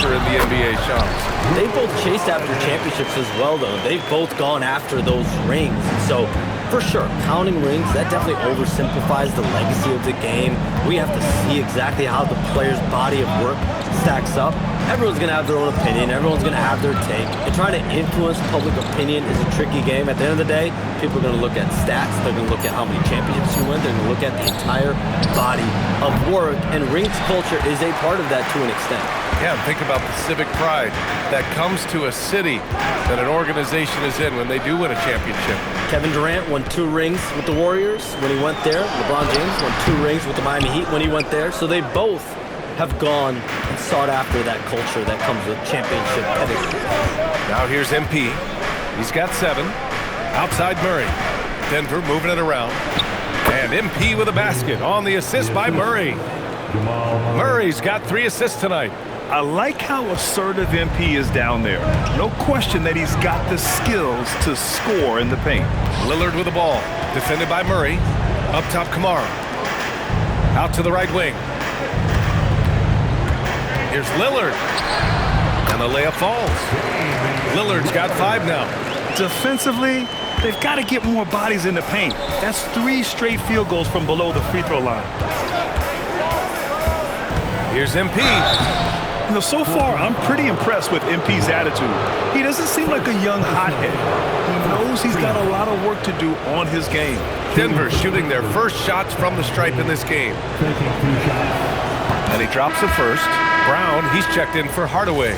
culture in the NBA, Shams. They both chased after championships as well, though. They've both gone after those rings. So, for sure, counting rings, that definitely oversimplifies the legacy of the game. We have to see exactly how the player's body of work stacks up. Everyone's going to have their own opinion. Everyone's going to have their take. And trying to influence public opinion is a tricky game. At the end of the day, people are going to look at stats. They're going to look at how many championships you win. They're going to look at the entire body of work. And rings culture is a part of that to an extent. Yeah, think about the civic pride that comes to a city that an organization is in when they do win a championship. Kevin Durant won 2 rings with the Warriors when he went there. LeBron James won 2 rings with the Miami Heat when he went there. So they both have gone and sought after that culture that comes with championship pedigree. Now here's MP. He's got 7. Outside Murray. Denver moving it around. And MP with a basket on the assist by Murray. Murray's got 3 assists tonight. I like how assertive MP is down there. No question that he's got the skills to score in the paint. Lillard with the ball. Defended by Murray. Up top, Kamara. Out to the right wing. Here's Lillard. And the layup falls. Lillard's got 5 now. Defensively, they've got to get more bodies in the paint. That's 3 straight field goals from below the free throw line. Here's MP. You know, so far, I'm pretty impressed with MP's attitude. He doesn't seem like a young hothead. He knows he's got a lot of work to do on his game. Denver shooting their first shots from the stripe in this game. And he drops the first. Brown, he's checked in for Hardaway.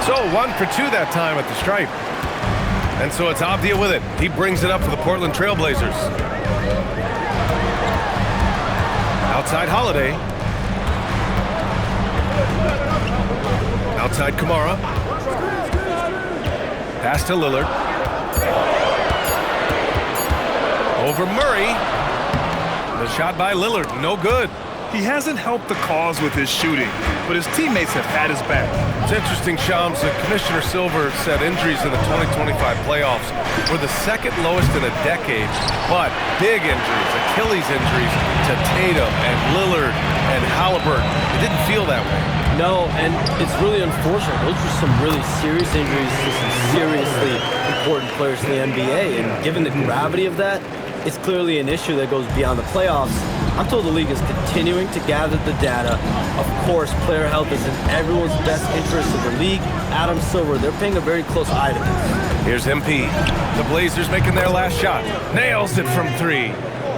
So 1 for 2 that time at the stripe. And so it's Avdia with it. He brings it up for the Portland Trailblazers. Outside Holiday. Outside Kamara. Pass to Lillard. Over Murray. The shot by Lillard, no good. He hasn't helped the cause with his shooting, but his teammates have had his back. It's interesting, Shams, that Commissioner Silver said injuries in the 2025 playoffs were the 2nd lowest in a decade, but big injuries, Achilles injuries to Tatum and Lillard and Halliburton. It didn't feel that way. No, and it's really unfortunate. Those were some really serious injuries to some seriously important players in the NBA, and given the gravity of that, it's clearly an issue that goes beyond the playoffs. I'm told the league is continuing to gather the data. Of course, player health is in everyone's best interest of the league. Adam Silver, they're paying a very close eye to this. Here's MP. The Blazers making their last shot. Nails it from 3.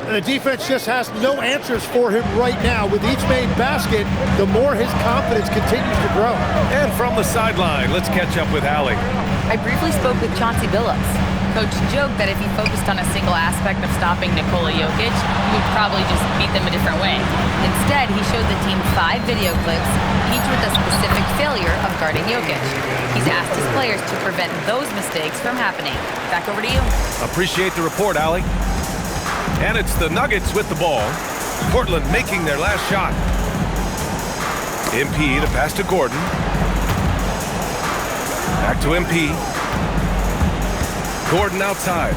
And the defense just has no answers for him right now. With each made basket, the more his confidence continues to grow. And from the sideline, let's catch up with Allie. I briefly spoke with Chauncey Billups. Coach joked that if he focused on a single aspect of stopping Nikola Jokic, he would probably just beat them a different way. Instead, he showed the team 5 video clips, each with a specific failure of guarding Jokic. He's asked his players to prevent those mistakes from happening. Back over to you. Appreciate the report, Allie. And it's the Nuggets with the ball. Portland making their last shot. MP to pass to Gordon. Back to MP. Gordon outside.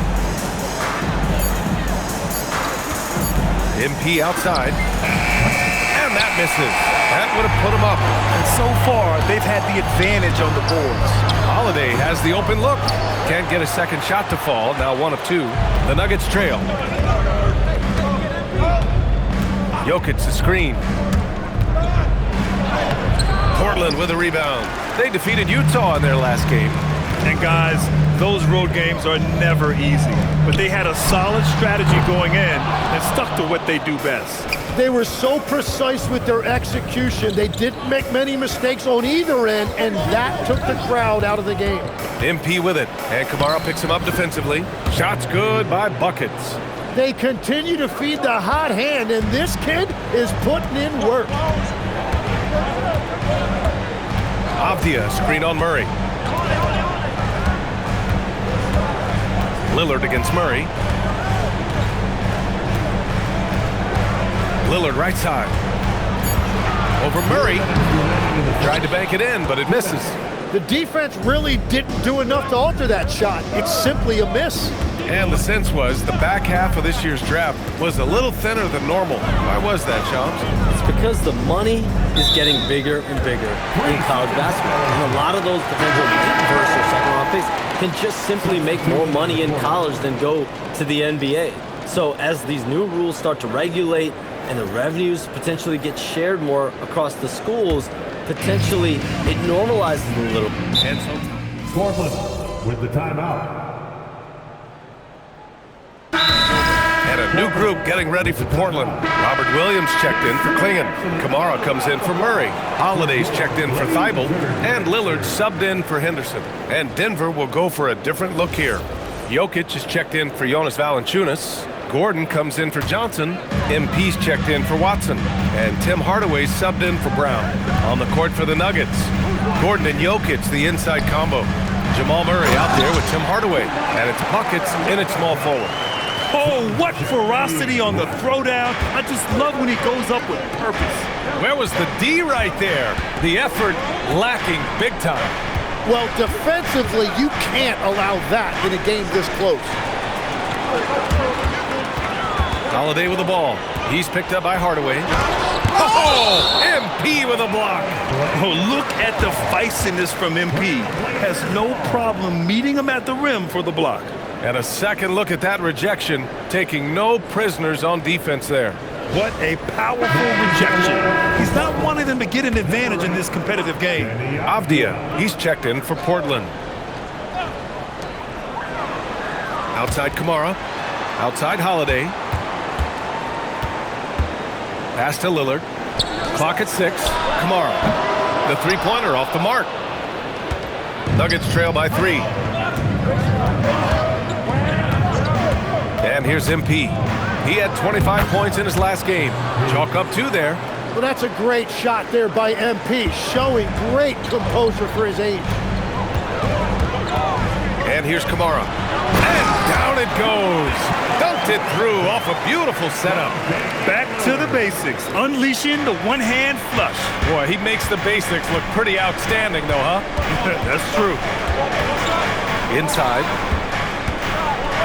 MP outside. And that misses. That would have put him up. And so far, they've had the advantage on the boards. Holiday has the open look. Can't get a second shot to fall. Now 1 of 2. The Nuggets trail. Jokic the screen. Portland with a rebound. They defeated Utah in their last game. And guys, those road games are never easy. But they had a solid strategy going in and stuck to what they do best. They were so precise with their execution. They didn't make many mistakes on either end, and that took the crowd out of the game. MP with it. And Kamara picks him up defensively. Shots good by buckets. They continue to feed the hot hand, and this kid is putting in work. Avdia screen on Murray. Lillard against Murray. Lillard right side. Over Murray. Tried to bank it in, but it misses. The defense really didn't do enough to alter that shot. It's simply a miss. And the sense was the back half of this year's draft was a little thinner than normal. Why was that, Shams? It's because the money is getting bigger and bigger in college basketball. And a lot of those potential first or second round picks can just simply make more money in college than go to the NBA. So as these new rules start to regulate and the revenues potentially get shared more across the schools, potentially it normalizes a little. And so Portland with the timeout. and a new group getting ready for Portland. Robert Williams checked in for Klingon. Kamara comes in for Murray. Holiday's checked in for Thibault. And Lillard subbed in for Henderson. And Denver will go for a different look here. Jokic is checked in for Jonas Valanciunas. Gordon comes in for Johnson. MP's checked in for Watson. And Tim Hardaway subbed in for Brown. On the court for the Nuggets, Gordon and Jokic, the inside combo. Jamal Murray out there with Tim Hardaway. And it's buckets in its small forward. Oh, what ferocity on the throwdown. I just love when he goes up with purpose. Where was the D right there? The effort lacking big time. Well, defensively, you can't allow that in a game this close. Holiday with the ball. He's picked up by Hardaway. Oh, MP with a block. Oh, look at the feistiness from MP. Has no problem meeting him at the rim for the block. And a second look at that rejection, taking no prisoners on defense there. What a powerful rejection. He's not wanting them to get an advantage in this competitive game. Avdia, he's checked in for Portland. Outside Kamara. Outside Holiday. Pass to Lillard. Clock at 6. Kamara. The three-pointer off the mark. Nuggets trail by 3. And here's MP. He had 25 points in his last game. Chalk up 2 there. Well, that's a great shot there by MP, showing great composure for his age. And here's Kamara. And down it goes. Dunked it through off a beautiful setup. Back to the basics, unleashing the one-hand flush. Boy, he makes the basics look pretty outstanding though, huh? That's true. Inside.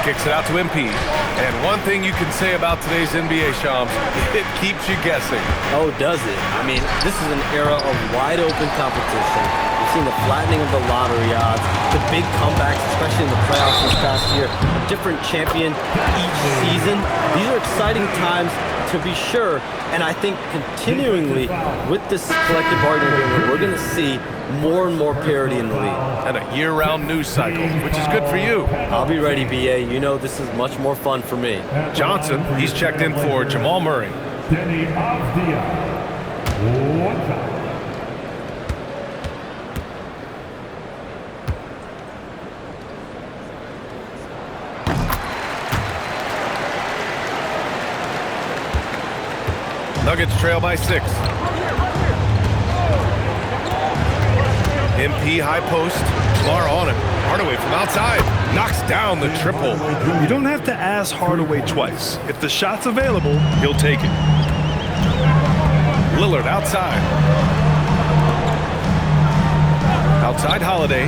Kicks it out to MP. And one thing you can say about today's NBA, Shams, it keeps you guessing. Oh, does it? I mean, this is an era of wide open competition. We've seen the flattening of the lottery odds, the big comebacks, especially in the playoffs this past year, a different champion each season. These are exciting times to be sure, and I think continuingly with this collective bargaining agreement, we're going to see more and more parity in the league. And a year-round news cycle, which is good for you. I'll be ready, BA. You know this is much more fun for me. Johnson, he's checked in for Jamal Murray. Denny Avdia. One time. Nuggets trail by 6. MP high post. Kamara on him. Hardaway from outside. Knocks down the triple. You don't have to ask Hardaway twice. If the shot's available, he'll take it. Lillard outside. Outside Holiday.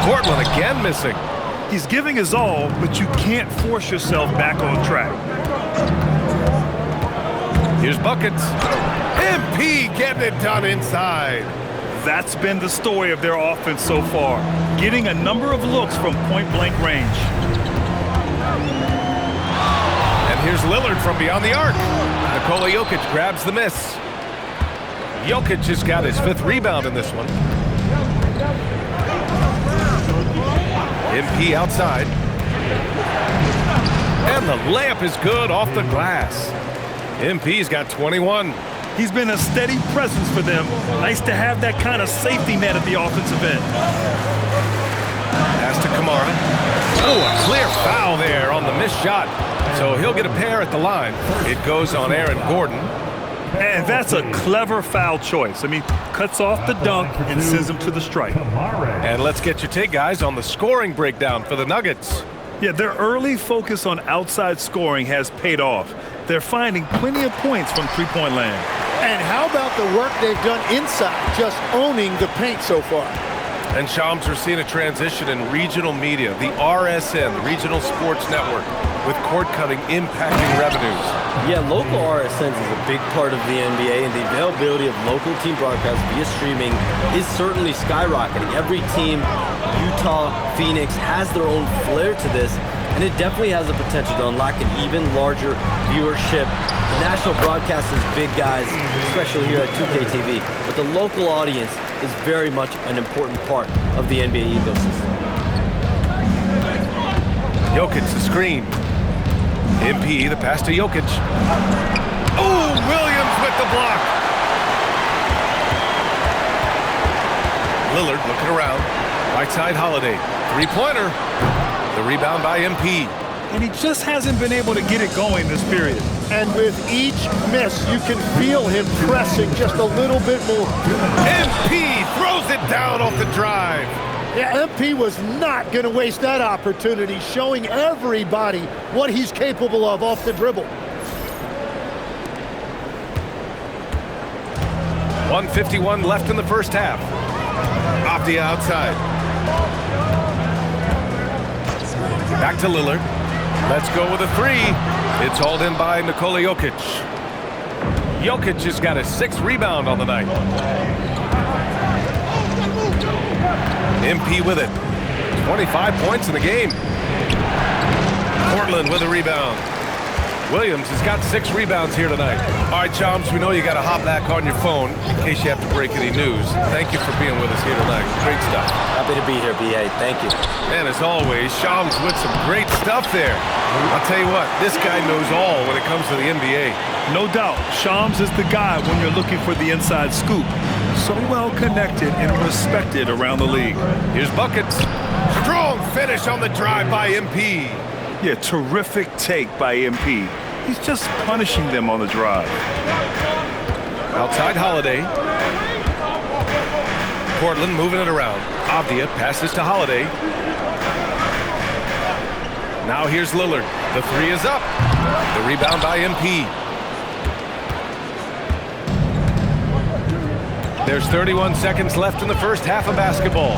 Portland again missing. He's giving his all, but you can't force yourself back on track. Here's buckets. MP getting it done inside. That's been the story of their offense so far, getting a number of looks from point-blank range. And here's Lillard from beyond the arc. Nikola Jokic grabs the miss. Jokic has got his 5th rebound in this one. MP outside. And the layup is good off the glass. MP's got 21. He's been a steady presence for them. Nice to have that kind of safety net at the offensive end. Pass to Kamara. Oh, a clear foul there on the missed shot. So he'll get a pair at the line. It goes on Aaron Gordon. And that's a clever foul choice. I mean, cuts off the dunk and sends him to the stripe. And let's get your take, guys, on the scoring breakdown for the Nuggets. Yeah, their early focus on outside scoring has paid off. They're finding plenty of points from three-point land. And how about the work they've done inside, just owning the paint so far? And Shams, we're seeing a transition in regional media, the RSN, the Regional Sports Network, with cord cutting impacting revenues. Yeah, local RSNs is a big part of the NBA, and the availability of local team broadcasts via streaming is certainly skyrocketing. Every team, Utah, Phoenix, has their own flair to this, and it definitely has the potential to unlock an even larger viewership. The national broadcast is big, guys, especially here at 2K TV, but the local audience is very much an important part of the NBA ecosystem. Jokic, the screen. MP, the pass to Jokic. Oh, Williams with the block. Lillard looking around. Right side, Holiday. Three-pointer. The rebound by MP. And he just hasn't been able to get it going this period. And with each miss, you can feel him pressing just a little bit more. MP throws it down off the drive. Yeah, MP was not going to waste that opportunity, showing everybody what he's capable of off the dribble. 1:51 left in the first half. Off the outside. Back to Lillard. Let's go with a three. It's hauled in by Nikola Jokic. Jokic has got his 6th rebound on the night. MP with it. 25 points in the game. Portland with a rebound. Williams has got 6 rebounds here tonight. All right, Shams, we know you got to hop back on your phone in case you have to break any news. Thank you for being with us here tonight. Great stuff. Happy to be here, BA. Thank you. And as always, Shams with some great stuff there. I'll tell you what, this guy knows all when it comes to the NBA. No doubt, Shams is the guy when you're looking for the inside scoop. So well connected and respected around the league. Here's buckets. Strong finish on the drive by MP. Yeah, terrific take by MP. He's just punishing them on the drive. Outside Holiday. Portland moving it around. Avdia passes to Holiday. Now here's Lillard. The three is up. The rebound by MP. There's 31 seconds left in the first half of basketball.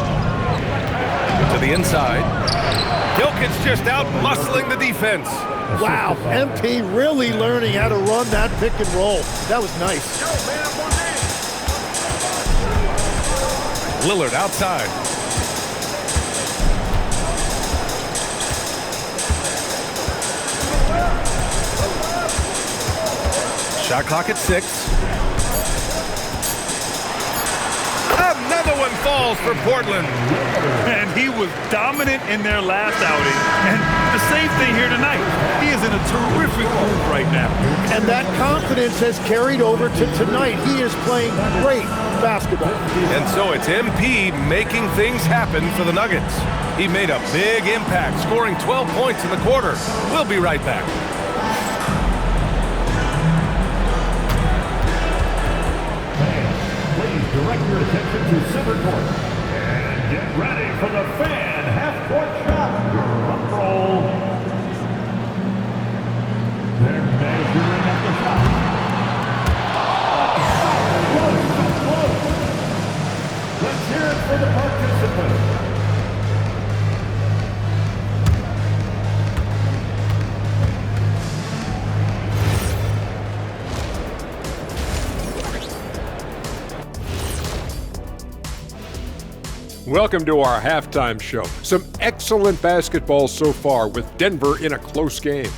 To the inside. Jokic just out muscling the defense. Wow, MP really learning how to run that pick and roll. That was nice. Lillard outside. Shot clock at 6. Another one falls for Portland. And he was dominant in their last outing. And the same thing here tonight. He is in a terrific move right now. And that confidence has carried over to tonight. He is playing great basketball. And so it's MP making things happen for the Nuggets. He made a big impact, scoring 12 points in the quarter. We'll be right back. Direct your attention to center court and get ready for the fan half-court shot. Drum roll. They're measuring at the shot. Close. Let's hear it for the participants. Welcome to our halftime show. Some excellent basketball so far with Denver in a close game.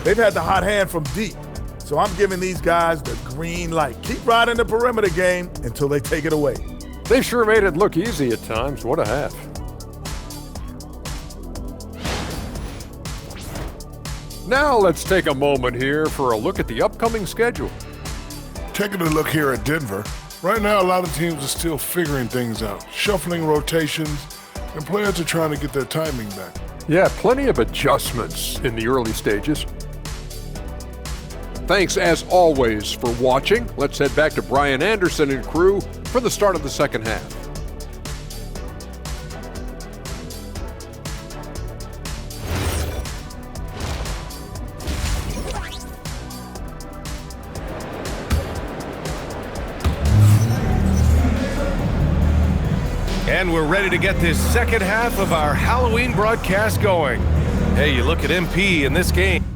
They've had the hot hand from deep, so I'm giving these guys the green light. Keep riding the perimeter game until they take it away. They sure made it look easy at times. What a half. Now let's take a moment here for a look at the upcoming schedule. Taking a look here at Denver. Right now, a lot of teams are still figuring things out, shuffling rotations, and players are trying to get their timing back. Yeah, plenty of adjustments in the early stages. Thanks, as always, for watching. Let's head back to Brian Anderson and crew for the start of the second half. And we're ready to get this second half of our Halloween broadcast going. Hey, you look at MP in this game.